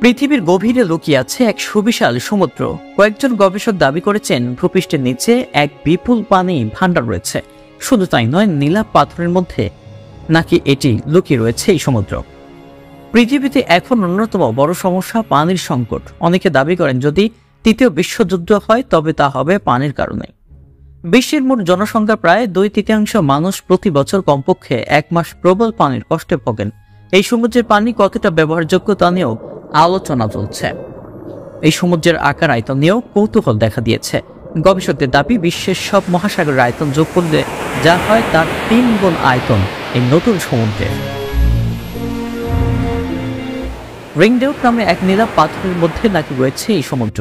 পৃথিবীর গভীরে লুকিয়ে আছে এক সুবিশাল সমুদ্র। কয়েকজন গবেষক দাবি করেছেন ভূপৃষ্ঠের নিচে এক বিপুল পানি ভাণ্ডার রয়েছে। শুধু তাই নয়, নীলাভ পাথরের মধ্যে নাকি এটি লুকিয়ে রয়েছে এই সমুদ্র। পৃথিবীতে এখন অন্যতম বড় সমস্যা পানির সংকট। অনেকে দাবি করেন যদি তৃতীয় বিশ্বযুদ্ধ হয় তবে তা হবে পানির কারণে। বিশ্বের মোট জনসংখ্যা প্রায় 2/3 মানুষ প্রতি বছর কমপক্ষে 1 মাস প্রবল পানির কষ্টে ভোগেন। এই সমুদ্রের পানি কতটা ব্যবহারযোগ্য তা নিয়েও আলোচনা চলছে। এই সমুদ্রের আকার আয়তন নিয়েও কৌতূহল দেখা দিয়েছে। গবেষকদের দাবি বিশ্বের সব মহাসাগরের আয়তন যোগ করলে যা হয় তার 3 গুণ আয়তন এই নতুন সমুদ্রে। রিংডেউট নামে এক নীলাভ পাথরের মধ্যে নাকি রয়েছে এই সমুদ্র।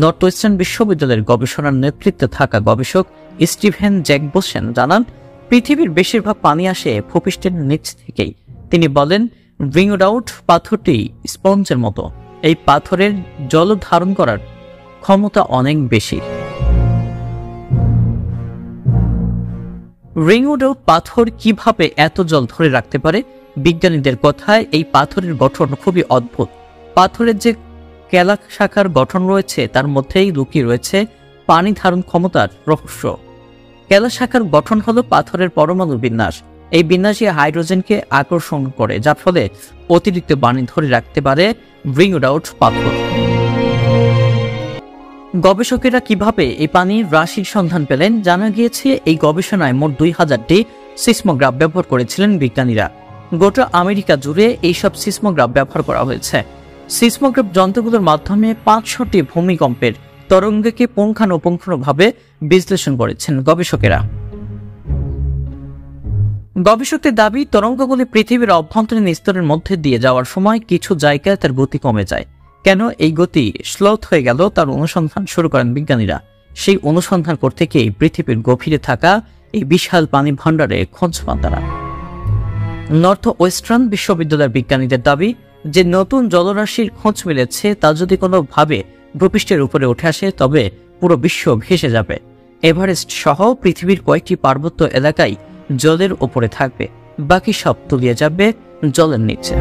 নর্থ ওয়েস্টার্ন বিশ্ববিদ্যালয়ের গবেষণার নেতৃত্বে থাকা গবেষক স্টিভেন জ্যাকবসেন জানান, পৃথিবীর বেশিরভাগ পানি আসে ভূপৃষ্ঠের নিচ থেকেই। তিনি বলেন, রিংডেউট পাথরটি স্পঞ্জের মতো। এই পাথরের জল ধারণ করার ক্ষমতা অনেক বেশি। রিংডেউট পাথর কিভাবে এত জল ধরে রাখতে পারে? বিজ্ঞানীদের কথায় এই পাথরের গঠন খুবই অদ্ভুত। পাথরের যে কেলা শাখার গঠন রয়েছে তার মধ্যেই লুকিয়ে রয়েছে পানি ধারণ ক্ষমতার রহস্য। কেলা শাখার গঠন হলো পাথরের পরমাণু বিন্যাস। এই বিন্যাসই হাইড্রোজেনকে আকর্ষণ করে, যার ফলে অতিরিক্ত পানি ধরে রাখতে পারে রিংডেউট পাথর। গবেষকেরা কিভাবে এই পানির রাশির সন্ধান পেলেন? জানা গিয়েছে এই গবেষণায় মোট 2000টি সিসমোগ্রাফ ব্যবহার করেছিলেন বিজ্ঞানীরা। গোটা আমেরিকা জুড়ে এইসব সিসমোগ্রাফ ব্যবহার করা হয়েছে। সিসমোগ্রাফ যন্ত্রগুলোর মাধ্যমে 500টি ভূমিকম্পের তরঙ্গকে পুঙ্খানুপুঙ্খভাবে বিশ্লেষণ করেছেন গবেষকেরা। গবেষকদের দাবি, তরঙ্গগুলি পৃথিবীর অভ্যন্তরীণ স্তরের মধ্যে দিয়ে যাওয়ার সময় কিছু জায়গায় তার গতি কমে যায়। কেন এই গতি স্লোথ হয়ে গেল তার অনুসন্ধান শুরু করেন বিজ্ঞানীরা। সেই অনুসন্ধান করতে গিয়ে পৃথিবীর গভীরে থাকা এই বিশাল পানি ভাণ্ডারে খোঁজ পান তারা। নর্থ ওয়েস্টার্ন বিশ্ববিদ্যালয়ের বিজ্ঞানীদের দাবি, যে নতুন জলরাশির খোঁজ মিলেছে তা যদি কোনোভাবে ভূপৃষ্ঠের উপরে উঠে আসে তবে পুরো বিশ্ব ভেসে যাবে। এভারেস্ট সহ পৃথিবীর কয়েকটি পার্বত্য এলাকায় জলের উপরে থাকবে, বাকি সব তলিয়ে যাবে জলের নিচে।